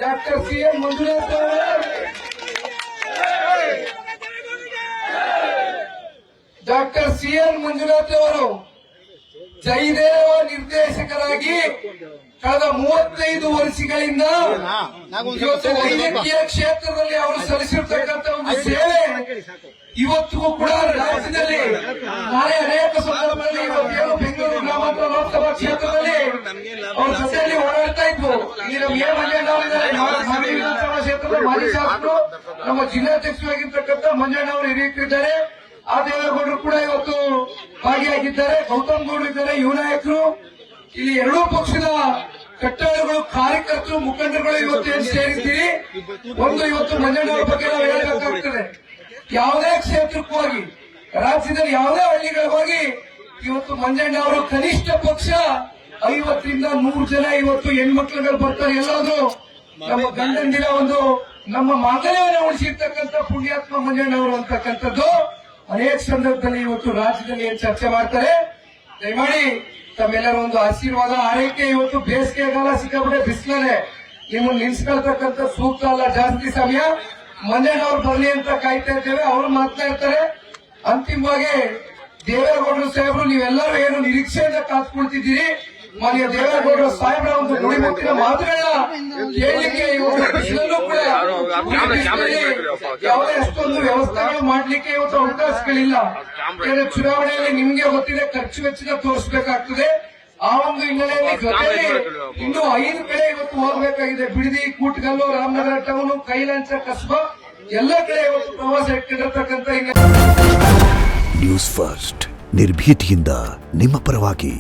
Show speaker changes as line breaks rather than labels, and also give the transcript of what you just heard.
Doctor CN. Manjunath doctor CN. Manjunath ಅವರು ಜಯದೇವ ನಿರ್ದೇಶಕರಾಗಿ ಕಳೆದ 35 ವರ್ಷಗಳಿಂದ ಇವತ್ತು ವೈದ್ಯಕೀಯ ಕ್ಷೇತ್ರದಲ್ಲಿ ಅವರು ಸಲ್ಲಿಸಿರ್ತಕ್ಕಂಥ ಒಂದು ಸೇವೆ ಇವತ್ತಿಗೂ ಕೂಡ ರಾಜ್ಯದಲ್ಲಿ ನಾಳೆ ಅನೇಕ ಸಂದರ್ಭದಲ್ಲಿ ಇವತ್ತೇನು ಬೆಂಗಳೂರು ಗ್ರಾಮಾಂತರ ಲೋಕಸಭಾ ಕ್ಷೇತ್ರದಲ್ಲಿ ಅವ್ರ ಜೊತೆಯಲ್ಲಿ ಓಡಾಡ್ತಾ ಇದ್ವು. ಇಲ್ಲಿ ನಮ್ಮ ಎ ಮಂಜಣ್ಣವರಿದ್ದಾರೆ, ಮಾಜಿ ವಿಧಾನಸಭಾ ಕ್ಷೇತ್ರದ ಮಾಜಿ ಶಾಸಕರು, ನಮ್ಮ ಜಿಲ್ಲಾಧ್ಯಕ್ಷರಾಗಿರ್ತಕ್ಕಂಥ ಮಂಜಣ್ಣವರು ಹಿರಿಯರಿದ್ದಾರೆ. ಆ ದೇವೇಗೌಡರು ಕೂಡ ಇವತ್ತು ಭಾಗಿಯಾಗಿದ್ದಾರೆ. ಗೌತಮ್ ಗೌಡರು ಇದ್ದಾರೆ, ಯುವ ನಾಯಕರು. ಇಲ್ಲಿ ಎರಡೂ ಪಕ್ಷದ ಕಟ್ಟಡಗಳು, ಕಾರ್ಯಕರ್ತರು, ಮುಖಂಡರುಗಳು ಇವತ್ತೇನು ಸೇರಿದ್ದೀರಿ. ಒಂದು ಇವತ್ತು ಮಂಜಣ್ಣವರ ಬಗ್ಗೆ ನಾವು ಹೇಳಬೇಕಾಗ್ತದೆ. ಯಾವುದೇ ಕ್ಷೇತ್ರಕ್ಕೂ ಹೋಗಿ, ರಾಜ್ಯದಲ್ಲಿ ಯಾವುದೇ ಹಳ್ಳಿಗಳಿಗೆ ಹೋಗಿ ಇವತ್ತು ಮಂಜಣ್ಣ ಅವರು ಕನಿಷ್ಠ ಪಕ್ಷ 50ರಿಂದ 100 ಜನ ಇವತ್ತು ಹೆಣ್ಮಕ್ಳುಗಳು ಬರ್ತಾರೆ. ಎಲ್ಲಾದ್ರೂ ನಮ್ಮ ಗಂಡಂದಿರ ಒಂದು ನಮ್ಮ ಮಗನೇ ಉಳಿಸಿರ್ತಕ್ಕಂಥ ಪುಣ್ಯಾತ್ಮ ಮಂಜಣ್ಣ ಅವರು ಅಂತಕ್ಕಂಥದ್ದು ಅನೇಕ ಸಂದರ್ಭದಲ್ಲಿ ಇವತ್ತು ರಾಜ್ಯದಲ್ಲಿ ಏನ್ ಚರ್ಚೆ ಮಾಡ್ತಾರೆ. ದಯಮಾಡಿ ತಮ್ಮೆಲ್ಲರ ಒಂದು ಆಶೀರ್ವಾದ, ಆರೈಕೆ. ಇವತ್ತು ಬೇಸಿಗೆಗಾಲ ಸಿಕ್ಕಾಬಿಟ್ಟೆ ಬಿಸಿಲನೆ, ನಿಮ್ಮನ್ನು ನಿಲ್ಸ್ಕೊಳ್ತಕ್ಕಂಥ ಸೂಕ್ತ ಅಲ್ಲ. ಜಾಸ್ತಿ ಸಮಯ ಮಂಜಣ್ಣ ಅವ್ರು ಬರಲಿ ಅಂತ ಕಾಯ್ತಾ ಇದ್ದೇವೆ. ಅವರು ಮಾತನಾಡ್ತಾರೆ. ಅಂತಿಮವಾಗಿ ದೇವೇಗೌಡರು ಸಾಹೇಬರು, ನೀವೆಲ್ಲರೂ ಏನು ನಿರೀಕ್ಷೆಯಿಂದ ಕಾತ್ಕೊಳ್ತಿದ್ದೀರಿ. ಮಾನ್ಯ ದೇವೇಗೌಡರು ಸಾಹೇಬರ ಒಂದು ನುಡಿಮುತ್ತಿನ ಮಾತುಗಳನ್ನ ಕೇಳಲಿಕ್ಕೆ ಇವತ್ತು ಬಿಸಿಲಲ್ಲೂ ಕೂಡ ಯಾವುದೇ ಅಷ್ಟೊಂದು ವ್ಯವಸ್ಥೆಗಳು ಮಾಡಲಿಕ್ಕೆ ಇವತ್ತು ಅವಕಾಶಗಳಿಲ್ಲ. ಚುನಾವಣೆಯಲ್ಲಿ ನಿಮಗೆ ಗೊತ್ತಿದೆ, ಖರ್ಚು ವೆಚ್ಚದ ತೋರಿಸಬೇಕಾಗ್ತದೆ. ಆ ಒಂದು ಹಿನ್ನೆಲೆಯಲ್ಲಿ ಜೊತೆಯಲ್ಲಿ ಇನ್ನೂ 5 ಕಡೆ ಇವತ್ತು ಹೋಗಬೇಕಾಗಿದೆ. ಬಿಡದಿ, ಕೂಟ್ಗಲ್ಲು, ರಾಮನಗರ ಟೌನ್, ಕೈಲಂಚ, ಕಸ್ಬಾ ಎಲ್ಲ ಕಡೆ ಇವತ್ತು ಪ್ರವಾಸ ಇಟ್ಟಿರತಕ್ಕಂಥ
ನ್ಯೂಸ್ ಫಸ್ಟ್ ನಿರ್ಭೀತಿಯಿಂದ ನಿಮ್ಮ ಪರವಾಗಿ.